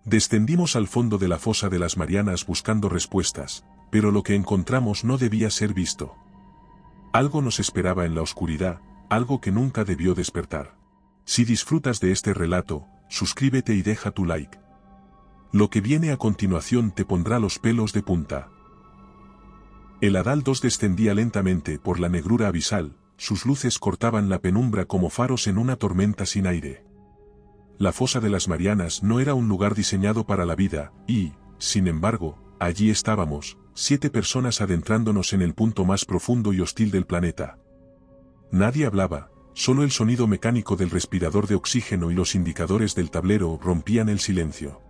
Descendimos al fondo de la fosa de las Marianas buscando respuestas, pero lo que encontramos no debía ser visto. Algo nos esperaba en la oscuridad, algo que nunca debió despertar. Si disfrutas de este relato, suscríbete y deja tu like. Lo que viene a continuación te pondrá los pelos de punta. El Hadal 2 descendía lentamente por la negrura abisal, sus luces cortaban la penumbra como faros en una tormenta sin aire. La fosa de las Marianas no era un lugar diseñado para la vida, y, sin embargo, allí estábamos, 7 personas adentrándonos en el punto más profundo y hostil del planeta. Nadie hablaba, solo el sonido mecánico del respirador de oxígeno y los indicadores del tablero rompían el silencio.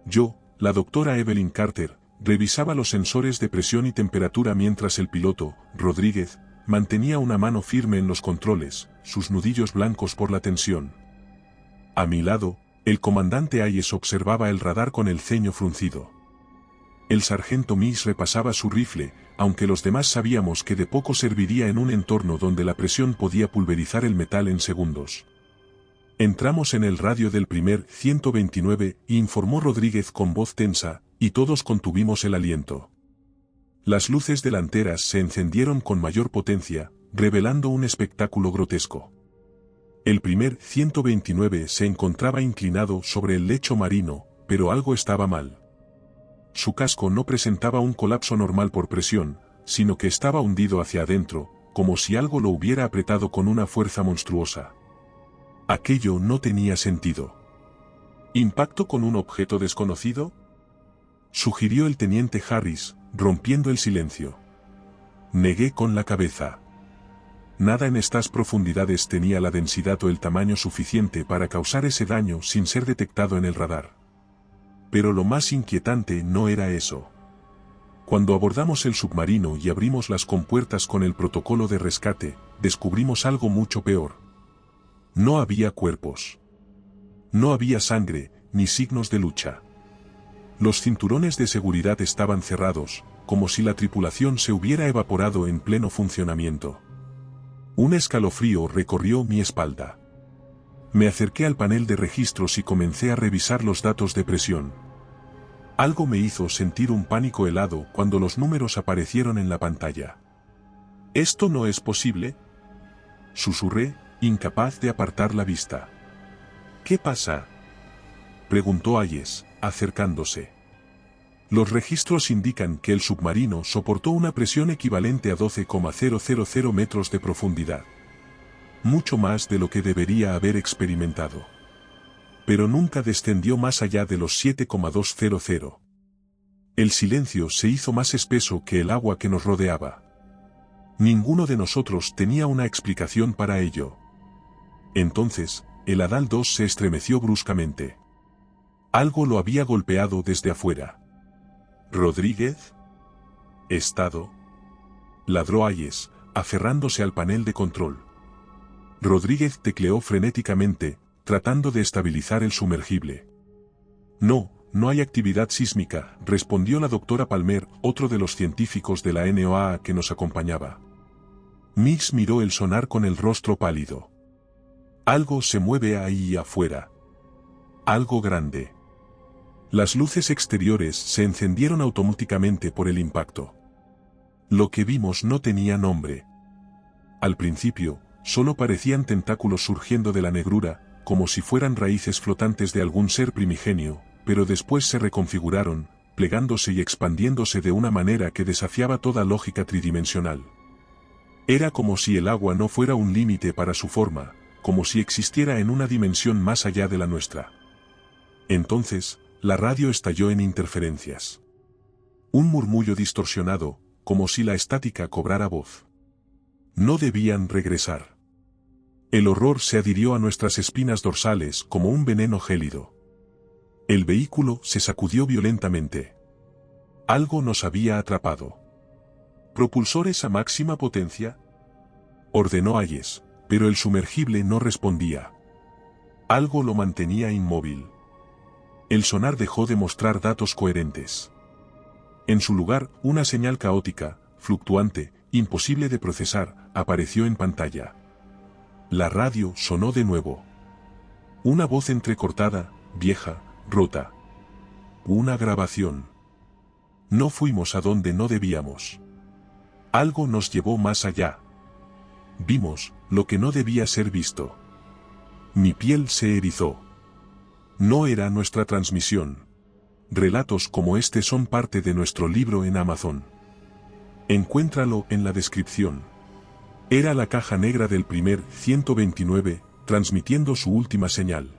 Yo, la doctora Evelyn Carter, revisaba los sensores de presión y temperatura mientras el piloto, Rodríguez, mantenía una mano firme en los controles, sus nudillos blancos por la tensión. A mi lado, el comandante Hayes observaba el radar con el ceño fruncido. El sargento Miss repasaba su rifle, aunque los demás sabíamos que de poco serviría en un entorno donde la presión podía pulverizar el metal en segundos. Entramos en el radio del primer 129, informó Rodríguez con voz tensa, y todos contuvimos el aliento. Las luces delanteras se encendieron con mayor potencia, revelando un espectáculo grotesco. El primer 129 se encontraba inclinado sobre el lecho marino, pero algo estaba mal. Su casco no presentaba un colapso normal por presión, sino que estaba hundido hacia adentro, como si algo lo hubiera apretado con una fuerza monstruosa. Aquello no tenía sentido. ¿Impacto con un objeto desconocido?, sugirió el teniente Harris, rompiendo el silencio. Negué con la cabeza. Nada en estas profundidades tenía la densidad o el tamaño suficiente para causar ese daño sin ser detectado en el radar. Pero lo más inquietante no era eso. Cuando abordamos el submarino y abrimos las compuertas con el protocolo de rescate, descubrimos algo mucho peor. No había cuerpos. No había sangre, ni signos de lucha. Los cinturones de seguridad estaban cerrados, como si la tripulación se hubiera evaporado en pleno funcionamiento. Un escalofrío recorrió mi espalda. Me acerqué al panel de registros y comencé a revisar los datos de presión. Algo me hizo sentir un pánico helado cuando los números aparecieron en la pantalla. «¿Esto no es posible?», susurré, incapaz de apartar la vista. «¿Qué pasa?», preguntó Hayes, acercándose. Los registros indican que el submarino soportó una presión equivalente a 12,000 metros de profundidad. Mucho más de lo que debería haber experimentado. Pero nunca descendió más allá de los 7,200. El silencio se hizo más espeso que el agua que nos rodeaba. Ninguno de nosotros tenía una explicación para ello. Entonces, el Hadal 2 se estremeció bruscamente. Algo lo había golpeado desde afuera. «¿Rodríguez?» «¿Estado?» ladró Hayes, aferrándose al panel de control. Rodríguez tecleó frenéticamente, tratando de estabilizar el sumergible. «No, no hay actividad sísmica», respondió la doctora Palmer, otro de los científicos de la NOAA que nos acompañaba. Mix miró el sonar con el rostro pálido. «Algo se mueve ahí afuera. Algo grande». Las luces exteriores se encendieron automáticamente por el impacto. Lo que vimos no tenía nombre. Al principio, solo parecían tentáculos surgiendo de la negrura, como si fueran raíces flotantes de algún ser primigenio, pero después se reconfiguraron, plegándose y expandiéndose de una manera que desafiaba toda lógica tridimensional. Era como si el agua no fuera un límite para su forma, como si existiera en una dimensión más allá de la nuestra. Entonces, la radio estalló en interferencias. Un murmullo distorsionado, como si la estática cobrara voz. No debían regresar. El horror se adhirió a nuestras espinas dorsales como un veneno gélido. El vehículo se sacudió violentamente. Algo nos había atrapado. «¿Propulsores a máxima potencia?», ordenó Hayes, pero el sumergible no respondía. Algo lo mantenía inmóvil. El sonar dejó de mostrar datos coherentes. En su lugar, una señal caótica, fluctuante, imposible de procesar, apareció en pantalla. La radio sonó de nuevo. Una voz entrecortada, vieja, rota, Una grabación. No fuimos a donde no debíamos. Algo nos llevó más allá. Vimos lo que no debía ser visto. Mi piel se erizó. No era nuestra transmisión. Relatos como este son parte de nuestro libro en Amazon. Encuéntralo en la descripción. Era la caja negra del primer 129, transmitiendo su última señal.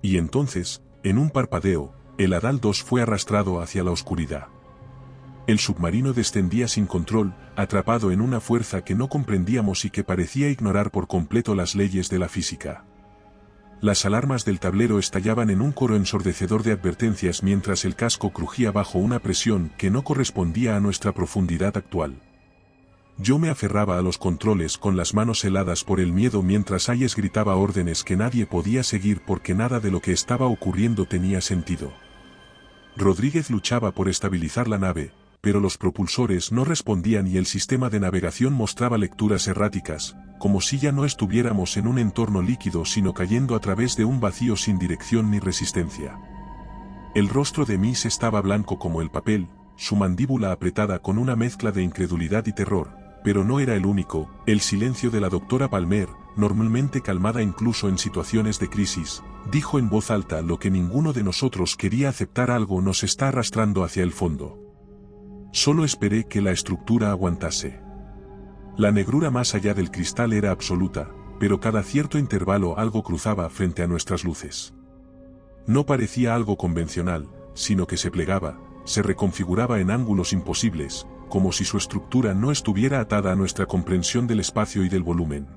Y entonces, en un parpadeo, el Adal 2 fue arrastrado hacia la oscuridad. El submarino descendía sin control, atrapado en una fuerza que no comprendíamos y que parecía ignorar por completo las leyes de la física. Las alarmas del tablero estallaban en un coro ensordecedor de advertencias mientras el casco crujía bajo una presión que no correspondía a nuestra profundidad actual. Yo me aferraba a los controles con las manos heladas por el miedo mientras Hayes gritaba órdenes que nadie podía seguir porque nada de lo que estaba ocurriendo tenía sentido. Rodríguez luchaba por estabilizar la nave, pero los propulsores no respondían y el sistema de navegación mostraba lecturas erráticas, como si ya no estuviéramos en un entorno líquido sino cayendo a través de un vacío sin dirección ni resistencia. El rostro de Miss estaba blanco como el papel, su mandíbula apretada con una mezcla de incredulidad y terror, pero no era el único. El silencio de la doctora Palmer, normalmente calmada incluso en situaciones de crisis, dijo en voz alta lo que ninguno de nosotros quería aceptar: algo nos está arrastrando hacia el fondo. Solo esperé que la estructura aguantase. La negrura más allá del cristal era absoluta, pero cada cierto intervalo algo cruzaba frente a nuestras luces. No parecía algo convencional, sino que se plegaba, se reconfiguraba en ángulos imposibles, como si su estructura no estuviera atada a nuestra comprensión del espacio y del volumen.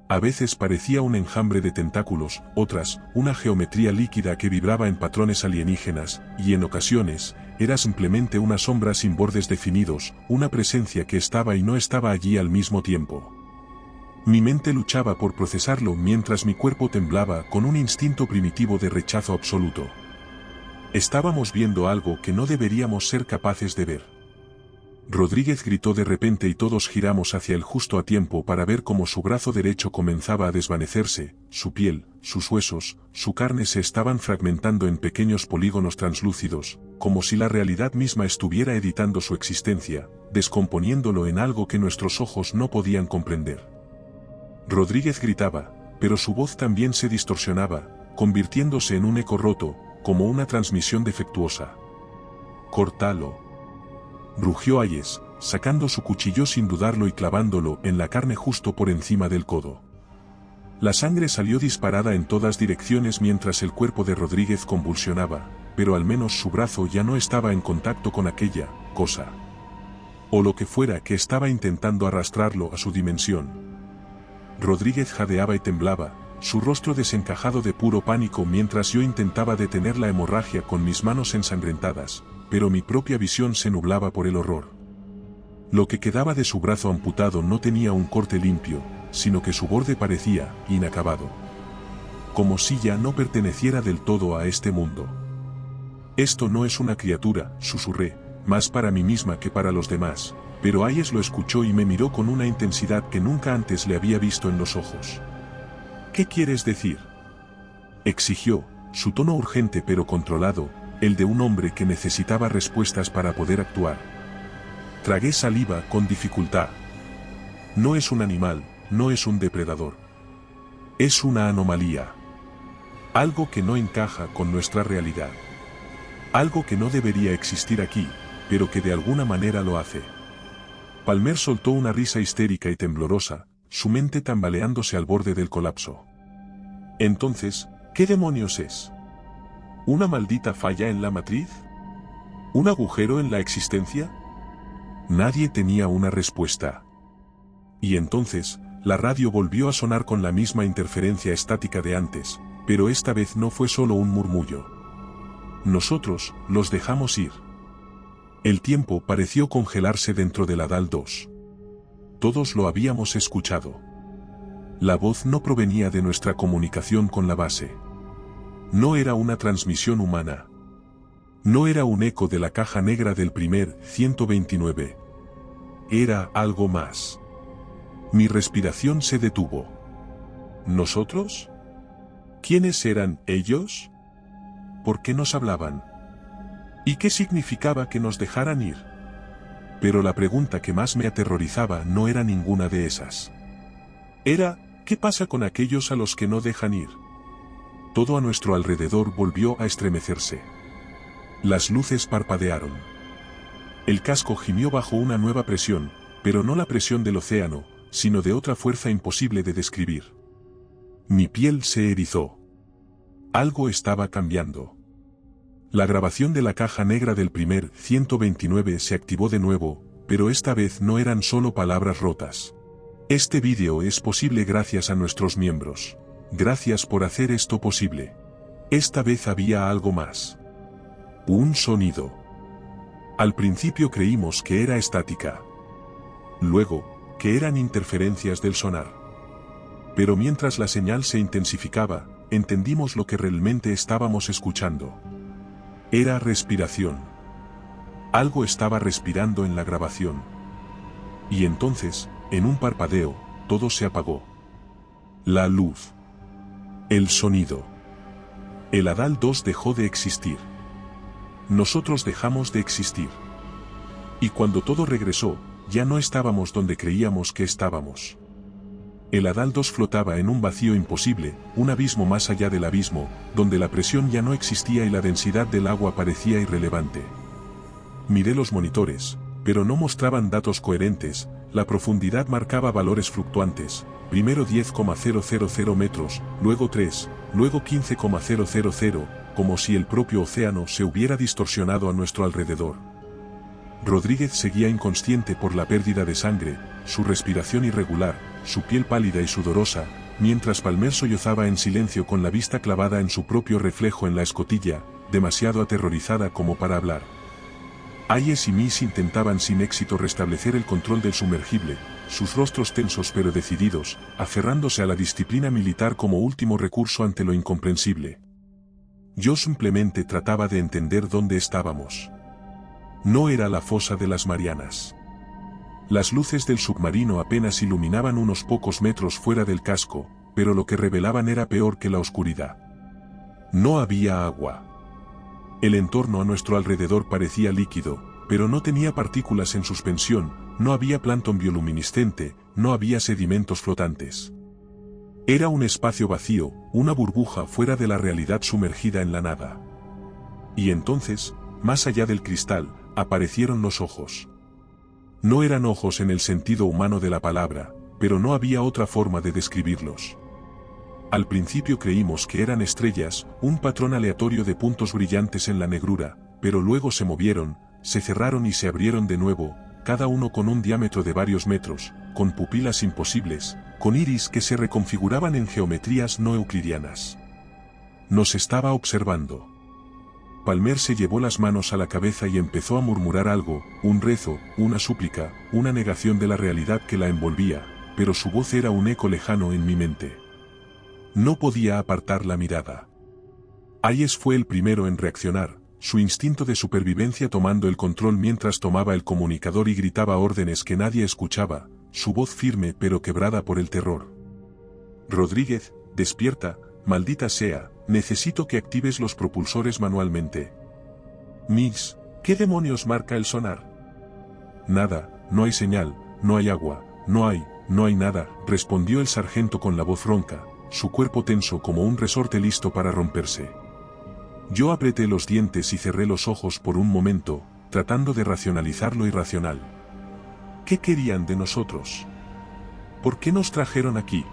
A veces parecía un enjambre de tentáculos, otras, una geometría líquida que vibraba en patrones alienígenas, y en ocasiones, era simplemente una sombra sin bordes definidos, una presencia que estaba y no estaba allí al mismo tiempo. Mi mente luchaba por procesarlo mientras mi cuerpo temblaba con un instinto primitivo de rechazo absoluto. Estábamos viendo algo que no deberíamos ser capaces de ver. Rodríguez gritó de repente y todos giramos hacia él justo a tiempo para ver cómo su brazo derecho comenzaba a desvanecerse, su piel, sus huesos, su carne se estaban fragmentando en pequeños polígonos translúcidos, como si la realidad misma estuviera editando su existencia, descomponiéndolo en algo que nuestros ojos no podían comprender. Rodríguez gritaba, pero su voz también se distorsionaba, convirtiéndose en un eco roto, como una transmisión defectuosa. «Córtalo», rugió Hayes, sacando su cuchillo sin dudarlo y clavándolo en la carne justo por encima del codo. La sangre salió disparada en todas direcciones mientras el cuerpo de Rodríguez convulsionaba, pero al menos su brazo ya no estaba en contacto con aquella cosa. O lo que fuera que estaba intentando arrastrarlo a su dimensión. Rodríguez jadeaba y temblaba, su rostro desencajado de puro pánico mientras yo intentaba detener la hemorragia con mis manos ensangrentadas, pero mi propia visión se nublaba por el horror. Lo que quedaba de su brazo amputado no tenía un corte limpio, sino que su borde parecía inacabado. Como si ya no perteneciera del todo a este mundo. «Esto no es una criatura», susurré, más para mí misma que para los demás, pero Hayes lo escuchó y me miró con una intensidad que nunca antes le había visto en los ojos. «¿Qué quieres decir?», exigió, su tono urgente pero controlado, el de un hombre que necesitaba respuestas para poder actuar. Tragué saliva con dificultad. «No es un animal, no es un depredador. Es una anomalía. Algo que no encaja con nuestra realidad. Algo que no debería existir aquí, pero que de alguna manera lo hace». Palmer soltó una risa histérica y temblorosa, su mente tambaleándose al borde del colapso. «Entonces, ¿qué demonios es? ¿Una maldita falla en la matriz? ¿Un agujero en la existencia?». Nadie tenía una respuesta. Y entonces, la radio volvió a sonar con la misma interferencia estática de antes, pero esta vez no fue solo un murmullo. Nosotros los dejamos ir. El tiempo pareció congelarse dentro del Adal 2. Todos lo habíamos escuchado. La voz no provenía de nuestra comunicación con la base. No era una transmisión humana. No era un eco de la caja negra del primer 129. Era algo más. Mi respiración se detuvo. ¿Nosotros? ¿Quiénes eran ellos? ¿Por qué nos hablaban? ¿Y qué significaba que nos dejaran ir? Pero la pregunta que más me aterrorizaba no era ninguna de esas. Era, ¿qué pasa con aquellos a los que no dejan ir? Todo a nuestro alrededor volvió a estremecerse. Las luces parpadearon. El casco gimió bajo una nueva presión, pero no la presión del océano, sino de otra fuerza imposible de describir. Mi piel se erizó. Algo estaba cambiando. La grabación de la caja negra del primer 129 se activó de nuevo, pero esta vez no eran solo palabras rotas. Este vídeo es posible gracias a nuestros miembros. Gracias por hacer esto posible. Esta vez había algo más. Un sonido. Al principio creímos que era estática. Luego, que eran interferencias del sonar. Pero mientras la señal se intensificaba, entendimos lo que realmente estábamos escuchando. Era respiración. Algo estaba respirando en la grabación. Y entonces, en un parpadeo, todo se apagó. La luz. El sonido. El Hadal 2 dejó de existir. Nosotros dejamos de existir. Y cuando todo regresó, ya no estábamos donde creíamos que estábamos. El Hadal 2 flotaba en un vacío imposible, un abismo más allá del abismo, donde la presión ya no existía y la densidad del agua parecía irrelevante. Miré los monitores, pero no mostraban datos coherentes, la profundidad marcaba valores fluctuantes, primero 10,000 metros, luego 3, luego 15,000, como si el propio océano se hubiera distorsionado a nuestro alrededor. Rodríguez seguía inconsciente por la pérdida de sangre, su respiración irregular, su piel pálida y sudorosa, mientras Palmer sollozaba en silencio con la vista clavada en su propio reflejo en la escotilla, demasiado aterrorizada como para hablar. Hayes y Miss intentaban sin éxito restablecer el control del sumergible, sus rostros tensos pero decididos, aferrándose a la disciplina militar como último recurso ante lo incomprensible. Yo simplemente trataba de entender dónde estábamos. No era la fosa de las Marianas. Las luces del submarino apenas iluminaban unos pocos metros fuera del casco, pero lo que revelaban era peor que la oscuridad. No había agua. El entorno a nuestro alrededor parecía líquido, pero no tenía partículas en suspensión, no había plancton bioluminiscente, no había sedimentos flotantes. Era un espacio vacío, una burbuja fuera de la realidad sumergida en la nada. Y entonces, más allá del cristal, aparecieron los ojos. No eran ojos en el sentido humano de la palabra, pero no había otra forma de describirlos. Al principio creímos que eran estrellas, un patrón aleatorio de puntos brillantes en la negrura, pero luego se movieron, se cerraron y se abrieron de nuevo, cada uno con un diámetro de varios metros, con pupilas imposibles, con iris que se reconfiguraban en geometrías no euclidianas. Nos estaba observando. Palmer se llevó las manos a la cabeza y empezó a murmurar algo, un rezo, una súplica, una negación de la realidad que la envolvía, pero su voz era un eco lejano en mi mente. No podía apartar la mirada. Hayes fue el primero en reaccionar, su instinto de supervivencia tomando el control mientras tomaba el comunicador y gritaba órdenes que nadie escuchaba, su voz firme pero quebrada por el terror. Rodríguez, despierta, maldita sea, necesito que actives los propulsores manualmente. Miss, ¿qué demonios marca el sonar? Nada, no hay señal, no hay agua, no hay nada, respondió el sargento con la voz ronca, su cuerpo tenso como un resorte listo para romperse. Yo apreté los dientes y cerré los ojos por un momento, tratando de racionalizar lo irracional. ¿Qué querían de nosotros? ¿Por qué nos trajeron aquí?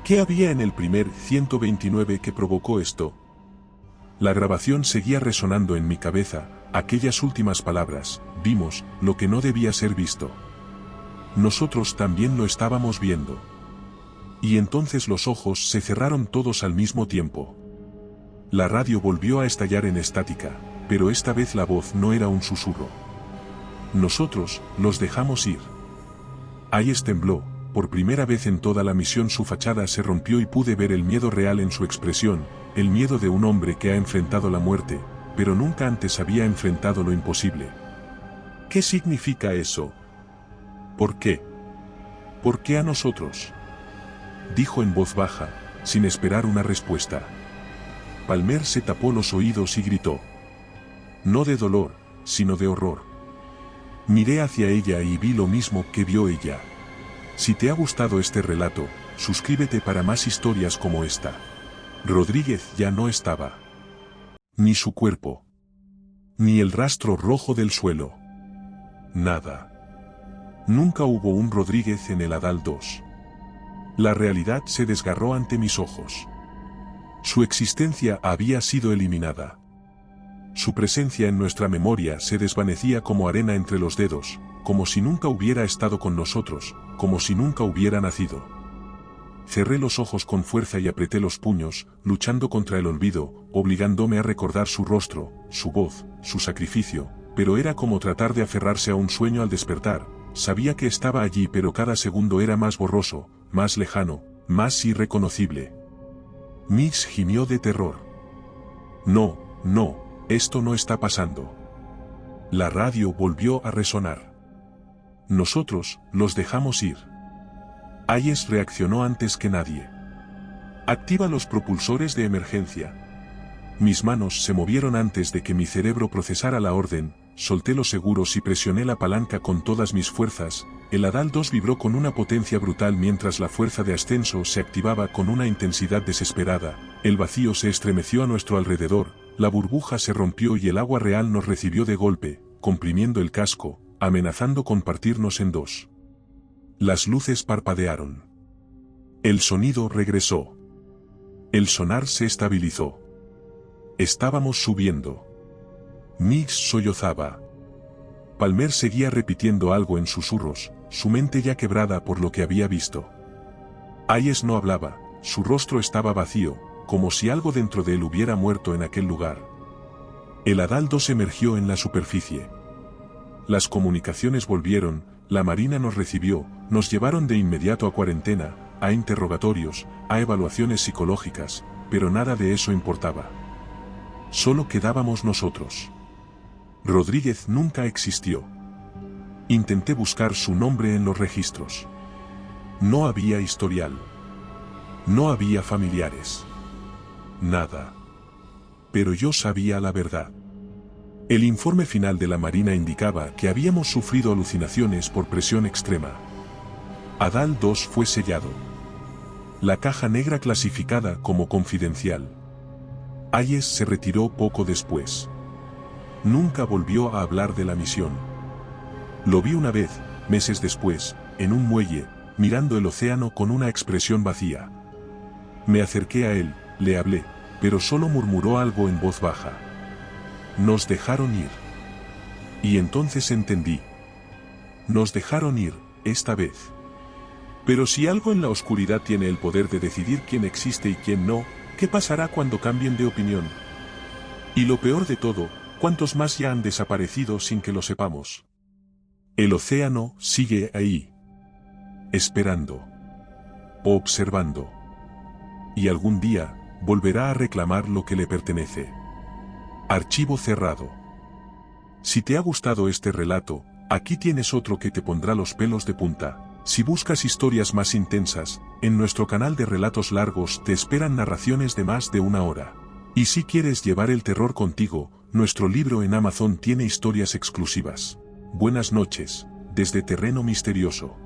¿Qué había en el primer 129 que provocó esto? La grabación seguía resonando en mi cabeza, aquellas últimas palabras, vimos lo que no debía ser visto. Nosotros también lo estábamos viendo. Y entonces los ojos se cerraron todos al mismo tiempo. La radio volvió a estallar en estática, pero esta vez la voz no era un susurro. Nosotros los dejamos ir. Hayes tembló. Por primera vez en toda la misión su fachada se rompió y pude ver el miedo real en su expresión, el miedo de un hombre que ha enfrentado la muerte, pero nunca antes había enfrentado lo imposible. ¿Qué significa eso? ¿Por qué? ¿Por qué a nosotros? Dijo en voz baja, sin esperar una respuesta. Palmer se tapó los oídos y gritó. No de dolor, sino de horror. Miré hacia ella y vi lo mismo que vio ella. Si te ha gustado este relato, suscríbete para más historias como esta. Rodríguez ya no estaba. Ni su cuerpo. Ni el rastro rojo del suelo. Nada. Nunca hubo un Rodríguez en el Adal 2. La realidad se desgarró ante mis ojos. Su existencia había sido eliminada. Su presencia en nuestra memoria se desvanecía como arena entre los dedos, como si nunca hubiera estado con nosotros, como si nunca hubiera nacido. Cerré los ojos con fuerza y apreté los puños, luchando contra el olvido, obligándome a recordar su rostro, su voz, su sacrificio, pero era como tratar de aferrarse a un sueño al despertar. Sabía que estaba allí, pero cada segundo era más borroso, más lejano, más irreconocible. Mix gimió de terror. No, no, esto no está pasando. La radio volvió a resonar. Nosotros, los dejamos ir. Hayes reaccionó antes que nadie. Activa los propulsores de emergencia. Mis manos se movieron antes de que mi cerebro procesara la orden, solté los seguros y presioné la palanca con todas mis fuerzas. El Adal 2 vibró con una potencia brutal mientras la fuerza de ascenso se activaba con una intensidad desesperada. El vacío se estremeció a nuestro alrededor, la burbuja se rompió y el agua real nos recibió de golpe, comprimiendo el casco, amenazando con partirnos en dos. Las luces parpadearon. El sonido regresó. El sonar se estabilizó. Estábamos subiendo. Mix sollozaba. Palmer seguía repitiendo algo en susurros, su mente ya quebrada por lo que había visto. Hayes no hablaba, su rostro estaba vacío, como si algo dentro de él hubiera muerto en aquel lugar. El Adal 2 emergió en la superficie. Las comunicaciones volvieron, la Marina nos recibió, nos llevaron de inmediato a cuarentena, a interrogatorios, a evaluaciones psicológicas, pero nada de eso importaba. Solo quedábamos nosotros. Rodríguez nunca existió. Intenté buscar su nombre en los registros. No había historial. No había familiares. Nada. Pero yo sabía la verdad. El informe final de la Marina indicaba que habíamos sufrido alucinaciones por presión extrema. Adal 2 fue sellado. La caja negra clasificada como confidencial. Hayes se retiró poco después. Nunca volvió a hablar de la misión. Lo vi una vez, meses después, en un muelle, mirando el océano con una expresión vacía. Me acerqué a él, le hablé, pero solo murmuró algo en voz baja. Nos dejaron ir. Y entonces entendí. Nos dejaron ir, esta vez. Pero si algo en la oscuridad tiene el poder de decidir quién existe y quién no, ¿qué pasará cuando cambien de opinión? Y lo peor de todo, ¿cuántos más ya han desaparecido sin que lo sepamos? El océano sigue ahí. Esperando. Observando. Y algún día, volverá a reclamar lo que le pertenece. Archivo cerrado. Si te ha gustado este relato, aquí tienes otro que te pondrá los pelos de punta. Si buscas historias más intensas, en nuestro canal de relatos largos te esperan narraciones de más de 1 hora. Y si quieres llevar el terror contigo, nuestro libro en Amazon tiene historias exclusivas. Buenas noches, desde Terreno Misterioso.